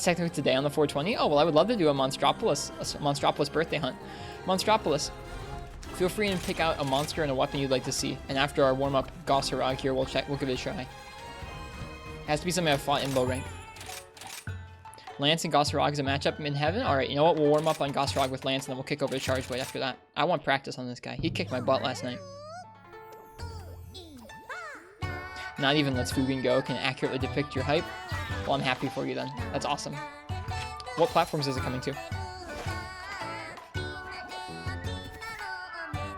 It's technically today on the 420. Oh, well, I would love to do a Monztropolis birthday hunt. Monztropolis, feel free and pick out a monster and a weapon you'd like to see. And after our warm-up Goss Harag here, we'll give it a try. Has to be something I've fought in low rank. Lance and Goss Harag is a matchup in heaven? Alright, you know what? We'll warm up on Goss Harag with Lance, and then we'll kick over to Charge Blade after that. I want practice on this guy. He kicked my butt last night. Not even Let's Fugen Go can accurately depict your hype. Well, I'm happy for you then. That's awesome. What platforms is it coming to?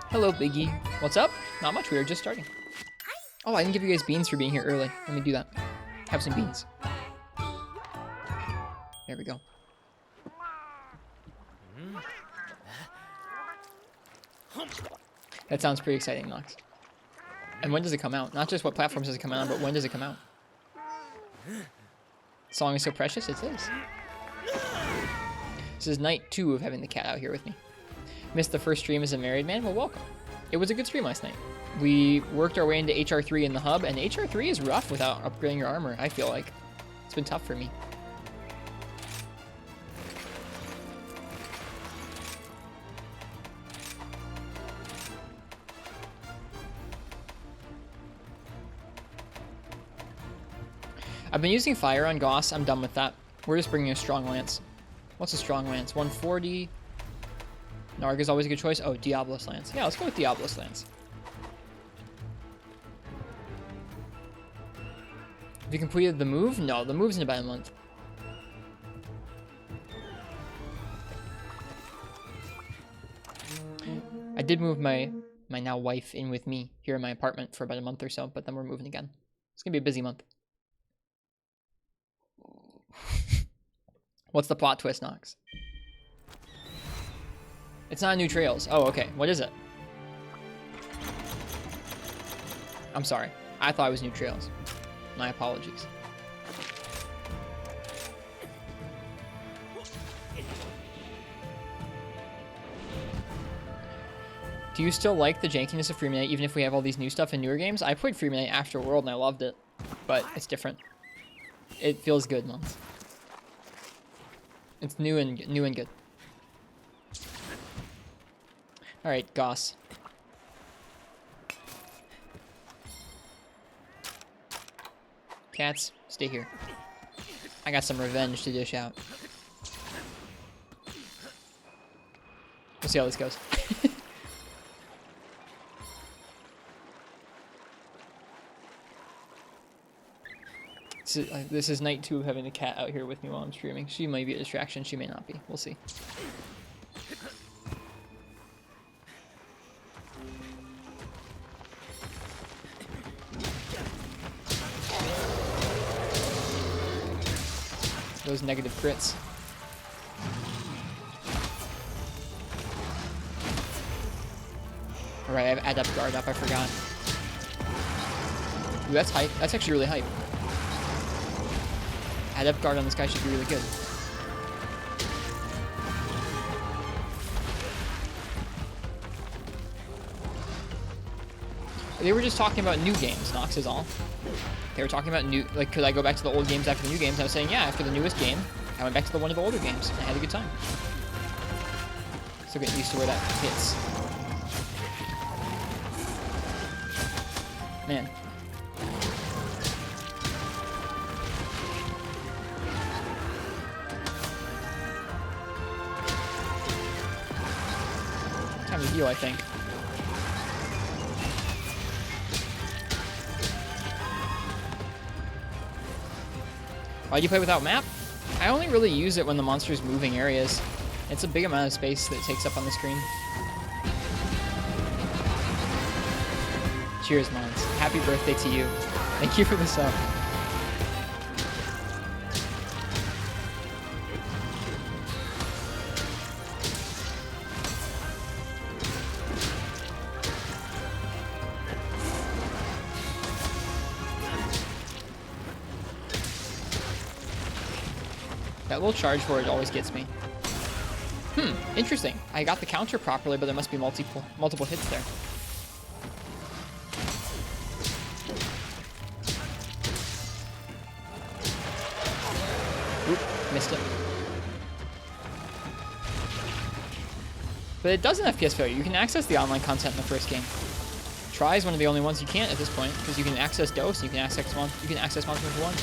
Hello, Biggie. What's up? Not much. We were just starting. Oh, I didn't give you guys beans for being here early. Let me do that. Have some beans. There we go. That sounds pretty exciting, Nox. And when does it come out? Not just what platforms does it come out on, but when does it come out? The song is so precious, it is. This is night 2 of having the cat out here with me. Missed the first stream as a married man? Well, welcome. It was a good stream last night. We worked our way into HR3 in the hub, and HR3 is rough without upgrading your armor, I feel like. It's been tough for me. I've been using fire on Goss. I'm done with that. We're just bringing a strong lance. What's a strong lance? 140. Narg is always a good choice. Oh, Diablos lance. Yeah, let's go with Diablos lance. Have you completed the move? No, the move's in about a month. I did move my now wife in with me here in my apartment for about a month or so, but then we're moving again. It's gonna be a busy month. What's the plot twist, Nox? It's not New Trails. Oh, okay. What is it? I'm sorry. I thought it was New Trails. My apologies. Do you still like the jankiness of Freemanite even if we have all these new stuff in newer games? I played Freemanite after World and I loved it, but it's different. It feels good, Mons. It's new and good. All right, Goss. Cats, stay here. I got some revenge to dish out. We'll see how this goes. This is night 2 of having the cat out here with me while I'm streaming. She might be a distraction, she may not be. We'll see. Those negative crits. Alright, I have Adept Guard up, I forgot. Ooh, that's hype. That's actually really hype. Adept Guard on this guy should be really good. They were just talking about new games, Nox is all. They were talking about new, like, could I go back to the old games after the new games? I was saying, yeah, after the newest game, I went back to one of the older games, and I had a good time. Still getting used to where that hits. Man. Time to heal, I think. Why do you play without map? I only really use it when the monster's moving areas. It's a big amount of space that it takes up on the screen. Cheers, Mons. Happy birthday to you. Thank you for the sub. That little charge forward always gets me. Interesting. I got the counter properly, but there must be multiple hits there. Oop, missed it. But it does an FPS failure. You can access the online content in the first game. Try is one of the only ones you can't at this point, because you can access DOS, and you can access Monster Hunter 1.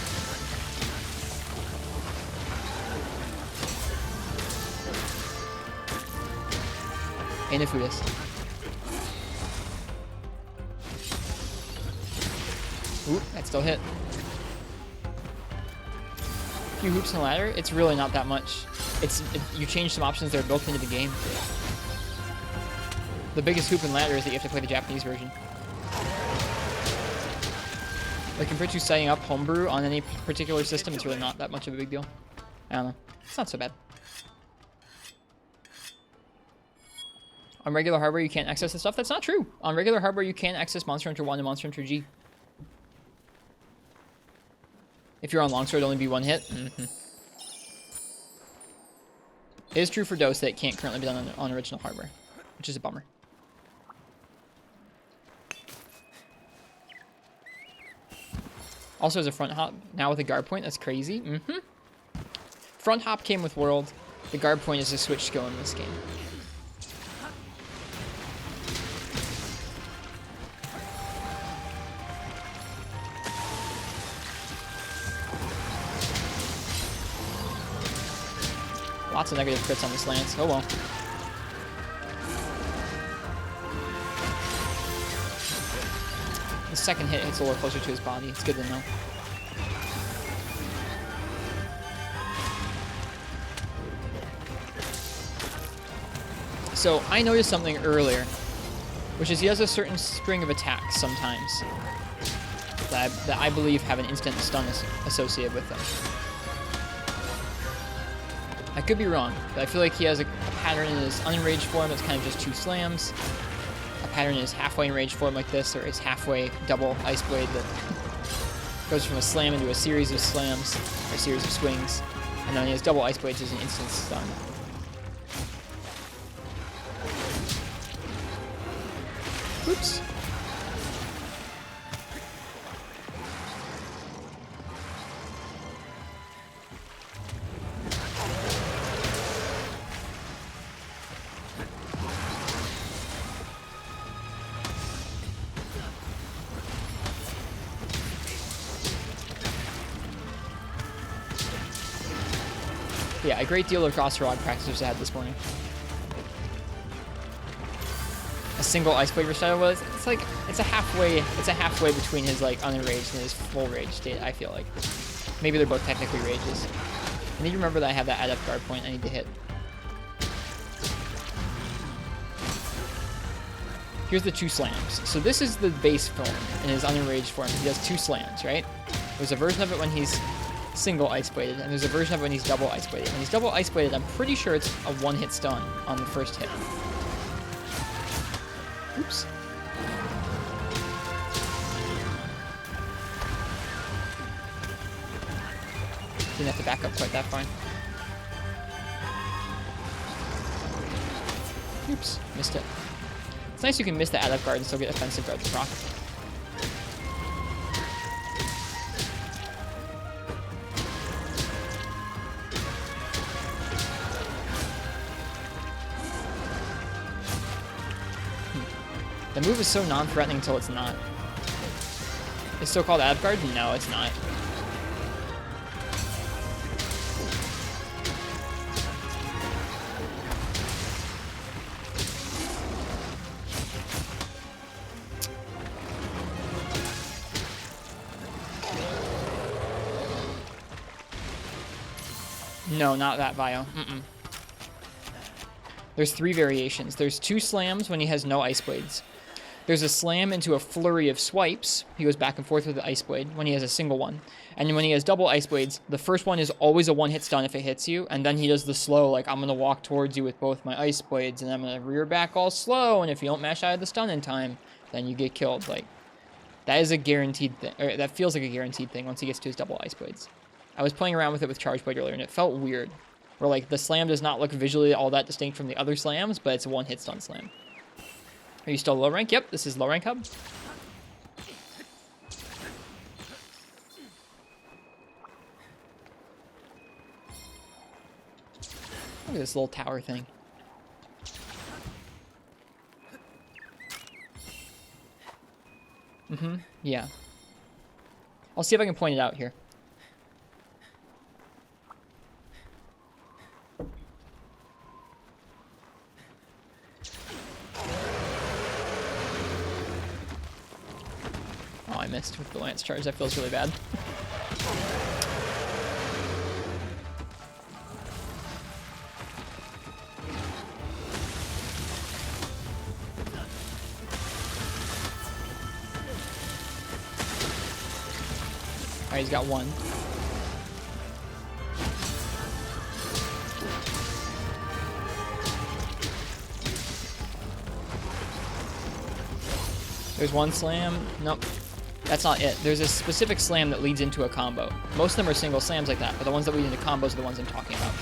And if we is. Ooh, that still hit. A few hoops and a ladder. It's really not that much. You change some options that are built into the game. The biggest hoop and ladder is that you have to play the Japanese version. Like compared to setting up homebrew on any particular system, it's really not that much of a big deal. I don't know. It's not so bad. On regular hardware, you can't access this stuff. That's not true. On regular hardware, you can access Monster Hunter 1 and Monster Hunter G. If you're on longsword, only be one hit. Mm-hmm. It is true for DOS that it can't currently be done on original hardware, which is a bummer. Also, as a front hop, now with a guard point, that's crazy. Mm-hmm. Front hop came with World. The guard point is a switch skill in this game. Lots of negative crits on this lance. Oh well. The second hit hits a little closer to his body. It's good to know. So I noticed something earlier, which is he has a certain string of attacks sometimes that I believe have an instant stun associated with them. I could be wrong, but I feel like he has a pattern in his unenraged form that's kind of just 2 slams. A pattern in his halfway enraged form like this, or his halfway double ice blade that goes from a slam into a series of slams, or a series of swings. And then he has double ice blades as an instant stun. Oops. Yeah, a great deal of Goss Harag practice I had this morning. A single ice blade recital was it's a halfway between his like unenraged and his full rage state, I feel like. Maybe they're both technically rages. I need to remember that I have that add up guard point I need to hit. Here's the 2 slams. So this is the base form in his unenraged form. He does 2 slams, right? There's a version of it when he's single ice bladed, and there's a version of it when he's double ice bladed. When he's double ice bladed, I'm pretty sure it's a 1-hit stun on the first hit. Oops. Didn't have to back up quite that far. Oops, missed it. It's nice you can miss the add-up guard and still get offensive guard to proc. The move is so non-threatening until it's not. It's still called add guard? No, it's not. No, not that bio. Mm-mm. There's 3 variations. There's 2 slams when he has no ice blades. There's a slam into a flurry of swipes. He goes back and forth with the ice blade when he has a single one. And when he has double ice blades, the first one is always a 1-hit stun if it hits you. And then he does the slow, like, I'm going to walk towards you with both my ice blades, and I'm going to rear back all slow. And if you don't mash out of the stun in time, then you get killed. Like, that is a guaranteed thing. Or that feels like a guaranteed thing once he gets to his double ice blades. I was playing around with it with Charge Blade earlier, and it felt weird. Where, like, the slam does not look visually all that distinct from the other slams, but it's a 1-hit stun slam. Are you still low rank? Yep, this is low rank hub. Look at this little tower thing. Yeah. I'll see if I can point it out here. Oh, I missed with the lance charge. That feels really bad. Alright, he's got one. There's one slam. Nope. That's not it. There's a specific slam that leads into a combo. Most of them are single slams like that, but the ones that lead into combos are the ones I'm talking about.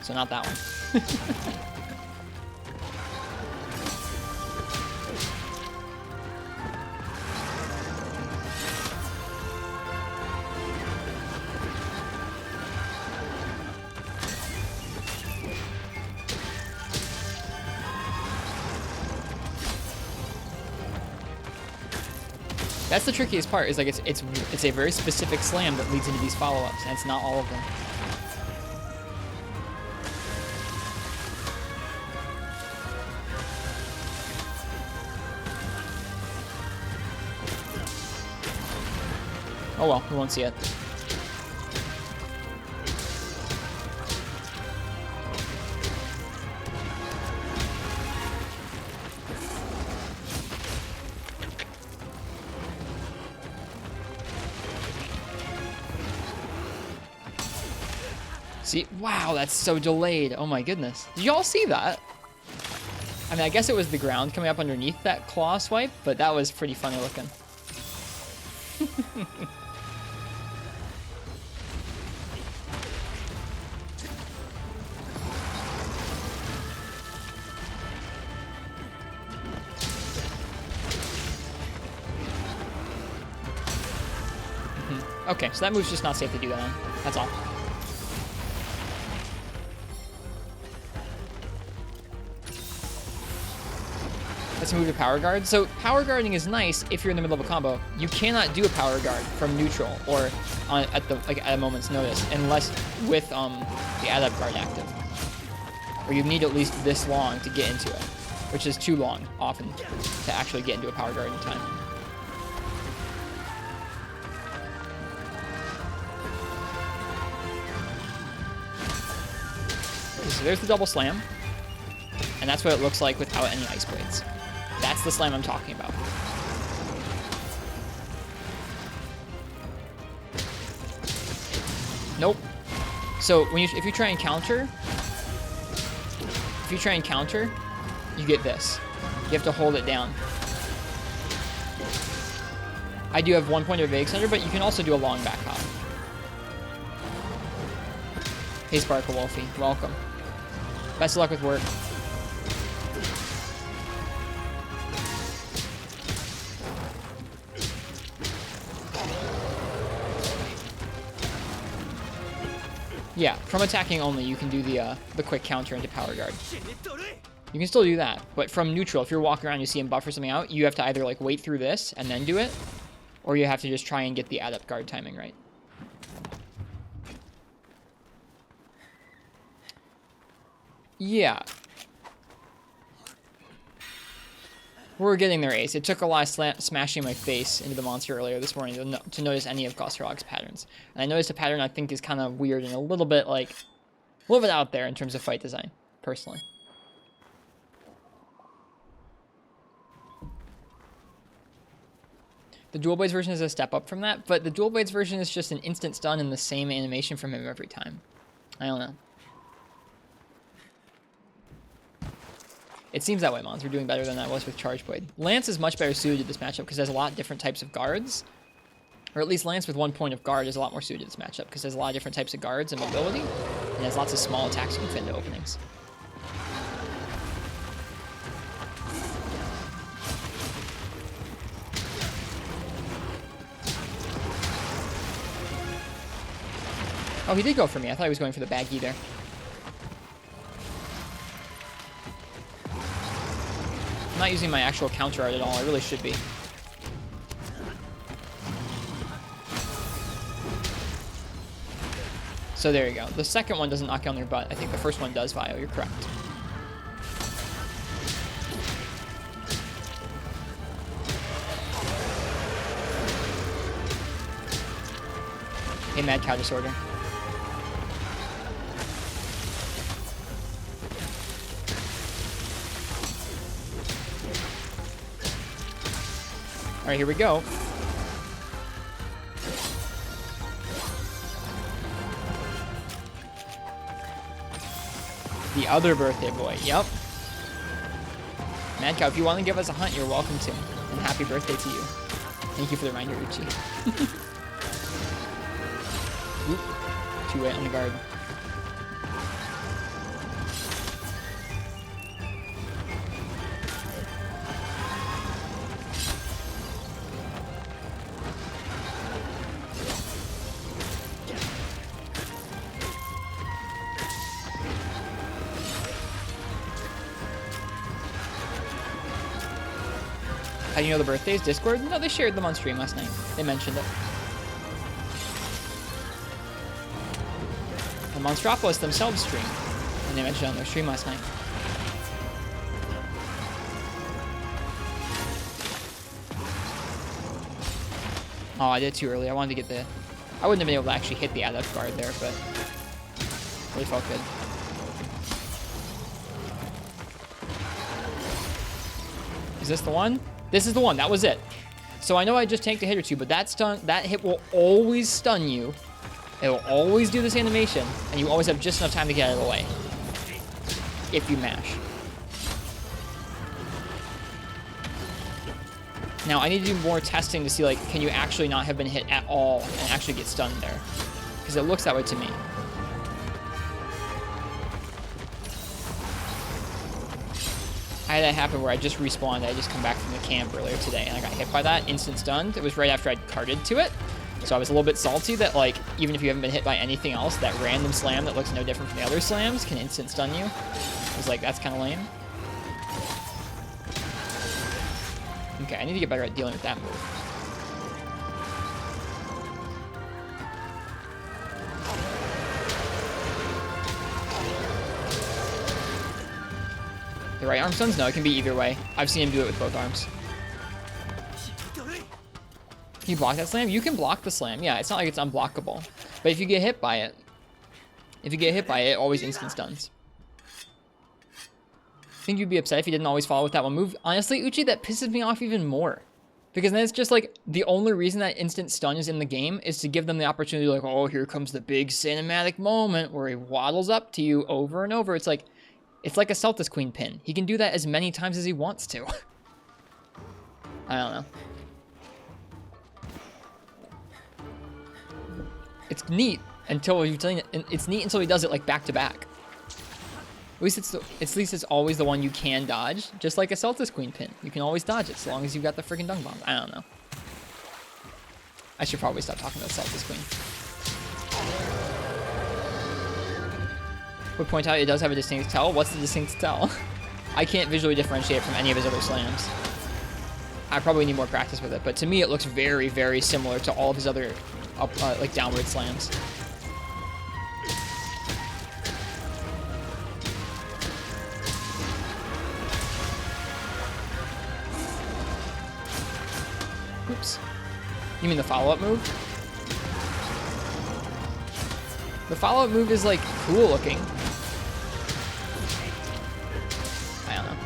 So not that one. That's the trickiest part, is like it's a very specific slam that leads into these follow-ups, and it's not all of them. Oh well, we won't see it. See, wow, that's so delayed. Oh my goodness. Did y'all see that? I mean, I guess it was the ground coming up underneath that claw swipe, but that was pretty funny looking. Okay, so that move's just not safe to do that on. That's all. Let's move to power guard. So power guarding is nice if you're in the middle of a combo. You cannot do a power guard from neutral or at a moment's notice unless with the adept guard active. Or you need at least this long to get into it, which is too long often to actually get into a power guard in time. So there's the double slam, and that's what it looks like without any ice blades. That's the slam I'm talking about. Nope. So if you try and counter, you get this. You have to hold it down. I do have 1 point of evade extender, but you can also do a long back hop. Hey Sparkle Wolfie, welcome. Best of luck with work. Yeah, from attacking only, you can do the quick counter into power guard. You can still do that, but from neutral, if you're walking around and you see him buffer something out, you have to either like wait through this and then do it, or you have to just try and get the adept guard timing right. Yeah. We're getting there, Ace. It took a lot of smashing my face into the monster earlier this morning to notice any of Goss Harag's patterns. And I noticed a pattern I think is kind of weird and a little bit out there in terms of fight design, personally. The Dual Blades version is a step up from that, but the Dual Blades version is just an instant stun and the same animation from him every time. I don't know. It seems that way, Mons. We're doing better than I was with Charge Blade. Lance is much better suited to this matchup because there's a lot of different types of guards. Or at least Lance with 1 point of guard is a lot more suited to this matchup because there's a lot of different types of guards and mobility. And there's lots of small attacks you can fit into openings. Oh, he did go for me. I thought he was going for the baggie there. I'm not using my actual counter art at all. I really should be. So there you go. The second one doesn't knock you on their butt. I think the first one does, Vio. You're correct. Hey, Mad Cow Disorder. Alright, here we go. The other birthday boy, yep. Mad Cow, if you want to give us a hunt, you're welcome to. And happy birthday to you. Thank you for the reminder, Uchi. Oop, too late on the guard. How do you know the birthdays? Discord? No, they shared them on stream last night. They mentioned it. The Monztropolis themselves stream. And they mentioned it on their stream last night. Oh, I did it too early. I wanted to get the... I wouldn't have been able to actually hit the adept guard there, but... really felt good. Is this the one? This is the one. That was it. So I know I just tanked a hit or two, but that hit will always stun you. It will always do this animation, and you always have just enough time to get out of the way. If you mash. Now, I need to do more testing to see, like, can you actually not have been hit at all and actually get stunned there? Because it looks that way to me. I had that happen where I just respawned. I just come back from the camp earlier today, and I got hit by that, instant stunned. It was right after I'd carded to it. So I was a little bit salty that, like, even if you haven't been hit by anything else, that random slam that looks no different from the other slams can instant stun you. I was like, that's kind of lame. Okay, I need to get better at dealing with that move. The right arm stuns? No, it can be either way. I've seen him do it with both arms. Can you block that slam? You can block the slam. Yeah, it's not like it's unblockable. But if you get hit by it, it always instant stuns. I think you'd be upset if you didn't always follow with that one move. Honestly, Uchi, that pisses me off even more. Because then it's just like, the only reason that instant stun is in the game is to give them the opportunity, like, oh, here comes the big cinematic moment where he waddles up to you over and over. It's like a Celtis Queen pin. He can do that as many times as he wants to. I don't know. It's neat until he does it like back to back. At least it's always the one you can dodge, just like a Celtis Queen pin. You can always dodge it so long as you've got the freaking dung bomb. I don't know. I should probably stop talking about Celtis Queen. Would point out it does have a distinct tell. What's the distinct tell? I can't visually differentiate from any of his other slams. I probably need more practice with it, but to me it looks very, very similar to all of his other like downward slams. Oops. You mean the follow-up move? The follow-up move is like cool looking. I don't know.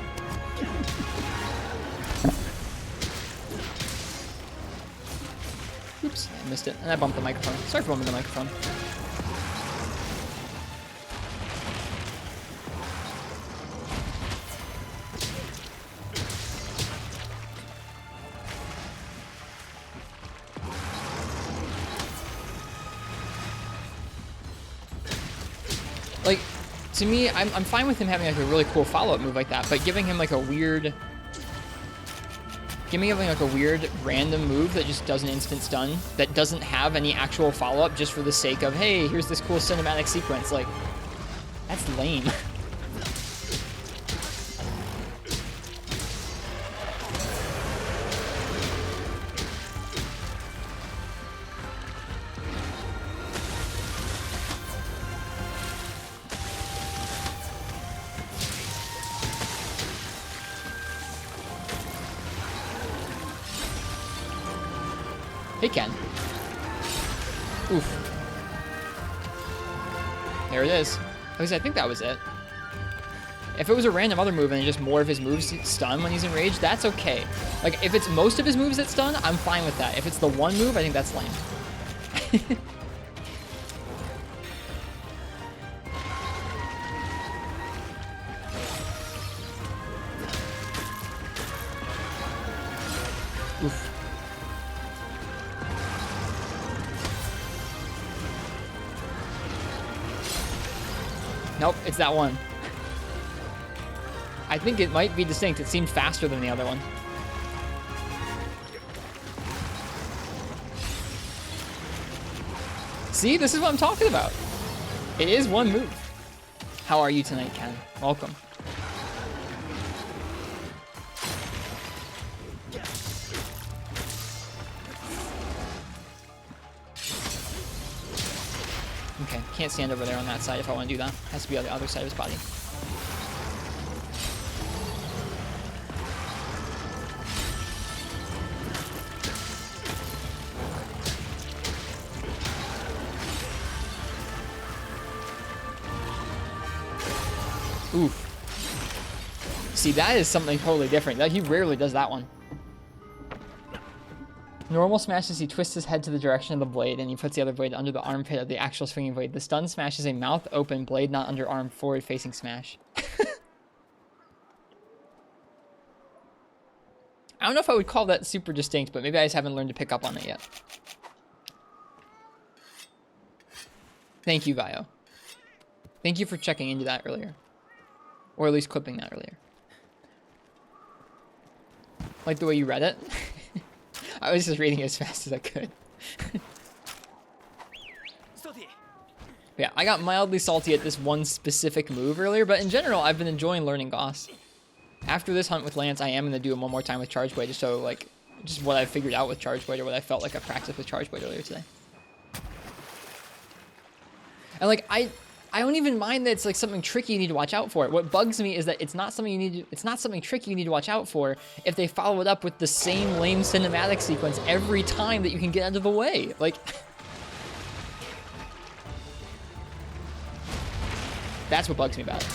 Oops, I missed it. And I bumped the microphone. Sorry for bumping the microphone. Like, to me, I'm fine with him having like a really cool follow-up move like that, but giving him like a weird Give me like a weird random move that just does an instant stun that doesn't have any actual follow-up just for the sake of, hey, here's this cool cinematic sequence. Like, that's lame. Hey, Ken. Oof. There it is. At least I think that was it. If it was a random other move and just more of his moves stun when he's enraged, that's okay. Like, if it's most of his moves that stun, I'm fine with that. If it's the one move, I think that's lame. Oof. Nope, it's that one. I think it might be distinct. It seemed faster than the other one. See, this is what I'm talking about. It is one move. How are you tonight, Ken? Welcome. Okay, can't stand over there on that side if I want to do that. Has to be on the other side of his body. Oof. See, that is something totally different. He rarely does that one. Normal smashes, he twists his head to the direction of the blade, and he puts the other blade under the armpit of the actual swinging blade. The stun smash is a mouth-open, blade not underarm, forward-facing smash. I don't know if I would call that super distinct, but maybe I just haven't learned to pick up on it yet. Thank you, Vio. Thank you for checking into that earlier. Or at least clipping that earlier. Like the way you read it. I was just reading it as fast as I could. Yeah, I got mildly salty at this one specific move earlier, but in general, I've been enjoying learning Goss. After this hunt with Lance, I am going to do him one more time with Charge Blade, just so, like, just what I figured out with Charge Blade, or what I felt like I practiced with Charge Blade earlier today. And, like, I don't even mind that it's, like, something tricky you need to watch out for. What bugs me is that it's not something it's not something tricky you need to watch out for if they follow it up with the same lame cinematic sequence every time that you can get out of the way. Like, that's what bugs me about it.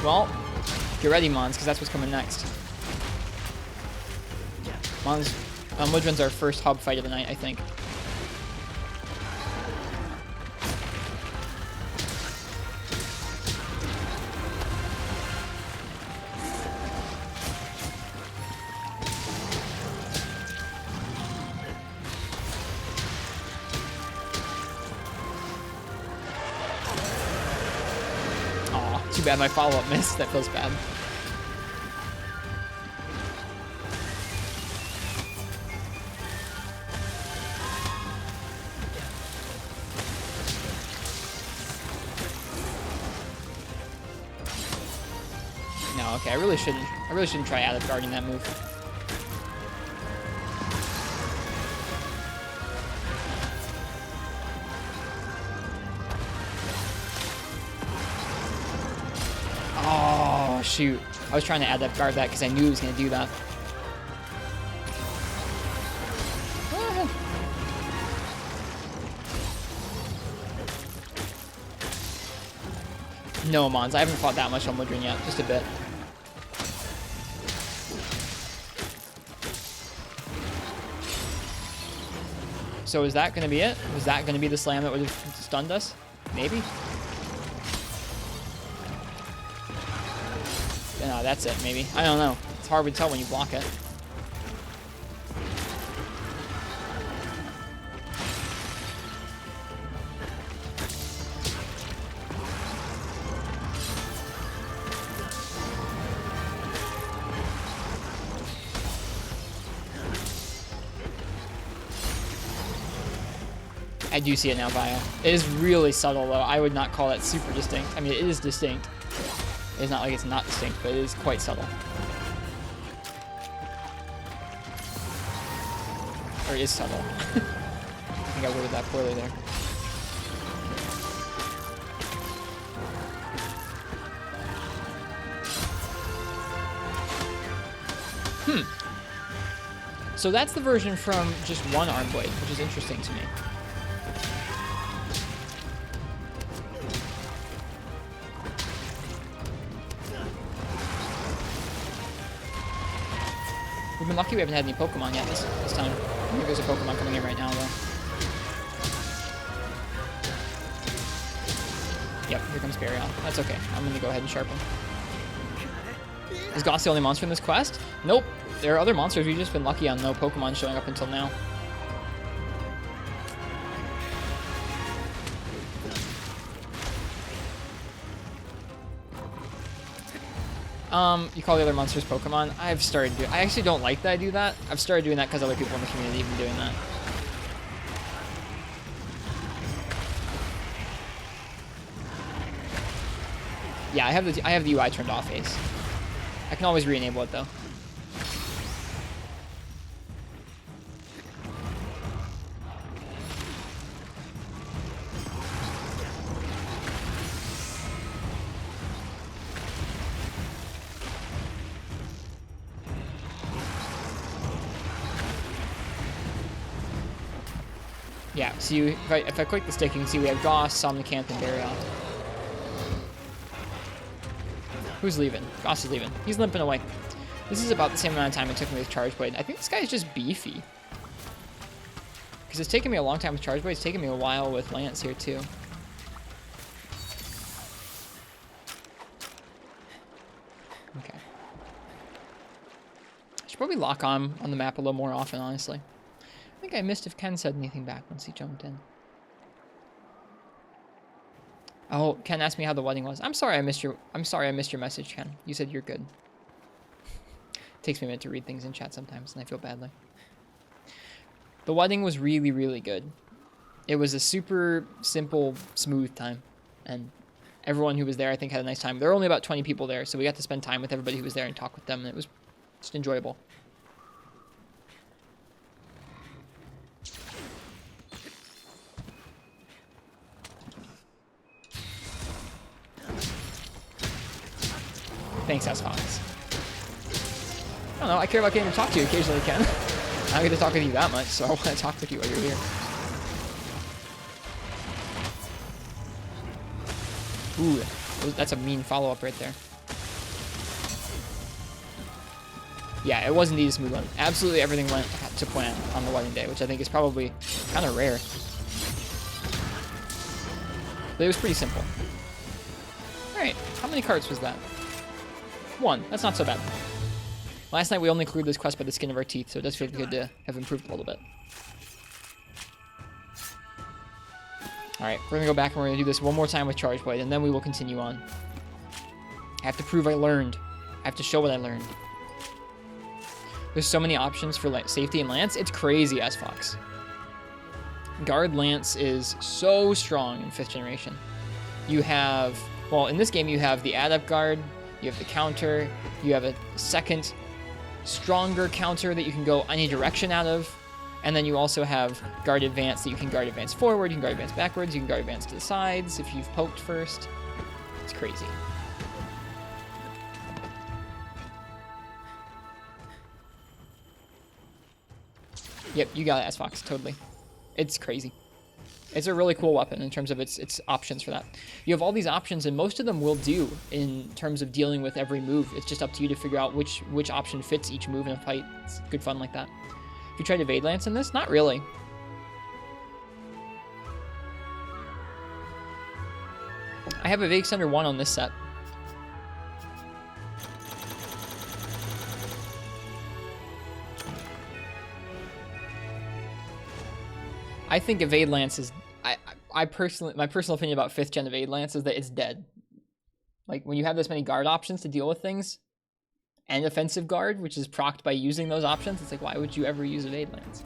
Well, get ready, Mons, because that's what's coming next. Mons, Mudrun's our first hub fight of the night, I think. Too bad my follow-up missed. That feels bad. No, okay, I really shouldn't try out of guarding that move. Oh, shoot. I was trying to add guard that because I knew he was going to do that. No, Mons, I haven't fought that much on Mudrun yet. Just a bit. So is that going to be it? Was that going to be the slam that would have stunned us? Maybe? No, that's it, maybe. I don't know. It's hard to tell when you block it. I do see it now, Vio. It is really subtle, though. I would not call that super distinct. I mean, it is distinct. It's not like it's not distinct, but it is quite subtle. Or it is subtle. I think I worded that poorly there. So that's the version from just one arm blade, which is interesting to me. We've been lucky we haven't had any Pokemon yet this time. I think there's a Pokemon coming in right now, though. Yep, here comes Burial. That's okay. I'm going to go ahead and sharpen. Is Goss the only monster in this quest? Nope. There are other monsters. We've just been lucky on no Pokemon showing up until now. You call the other monsters Pokemon? I actually don't like that I do that. I've started doing that because other people in the community have been doing that. Yeah, I have the UI turned off, Ace. I can always re-enable it though. Yeah, so if I click the stick, you can see we have Goss, Somnicanth, and Burial. Who's leaving? Goss is leaving. He's limping away. This is about the same amount of time it took me with Charge Blade. I think this guy is just beefy. Because it's taken me a long time with Charge Blade. It's taken me a while with Lance here, too. Okay. I should probably lock on the map a little more often, honestly. I think I missed if Ken said anything back once he jumped in. Oh, Ken asked me how the wedding was. I'm sorry I missed your message, Ken. You said you're good. Takes me a minute to read things in chat sometimes, and I feel badly. The wedding was really, really good. It was a super simple, smooth time, and everyone who was there, I think, had a nice time. There were only about 20 people there, so we got to spend time with everybody who was there and talk with them, and it was just enjoyable. Thanks, S-Fox. I don't know, I care about getting to talk to you occasionally, Ken. I don't get to talk with you that much, so I want to talk with you while you're here. Ooh, that's a mean follow-up right there. Yeah, it was indeed a smooth one. Absolutely everything went to plan on the wedding day, which I think is probably kind of rare. But it was pretty simple. Alright, how many carts was that? 1. That's not so bad. Last night we only cleared this quest by the skin of our teeth, so it does feel good to have improved a little bit. Alright, we're gonna go back and we're gonna do this one more time with Charge Blade, and then we will continue on. I have to prove I learned. I have to show what I learned. There's so many options for safety and Lance. It's crazy, S-Fox. Guard Lance is so strong in 5th generation. You have, well, in this game you have the add-up guard, you have the counter, you have a second stronger counter that you can go any direction out of, and then you also have guard advance that you can guard advance forward, you can guard advance backwards, you can guard advance to the sides if you've poked first. It's crazy. Yep, you got it, S-Fox, totally. It's crazy. It's a really cool weapon in terms of its options for that. You have all these options, and most of them will do in terms of dealing with every move. It's just up to you to figure out which option fits each move in a fight. It's good fun like that. Have you tried Evade Lance in this? Not really. I have Evade Extender 1 on this set. I think Evade Lance is... my personal opinion about 5th gen Evade Lance is that it's dead. Like, when you have this many guard options to deal with things, and offensive guard, which is procced by using those options, it's like, why would you ever use Evade Lance?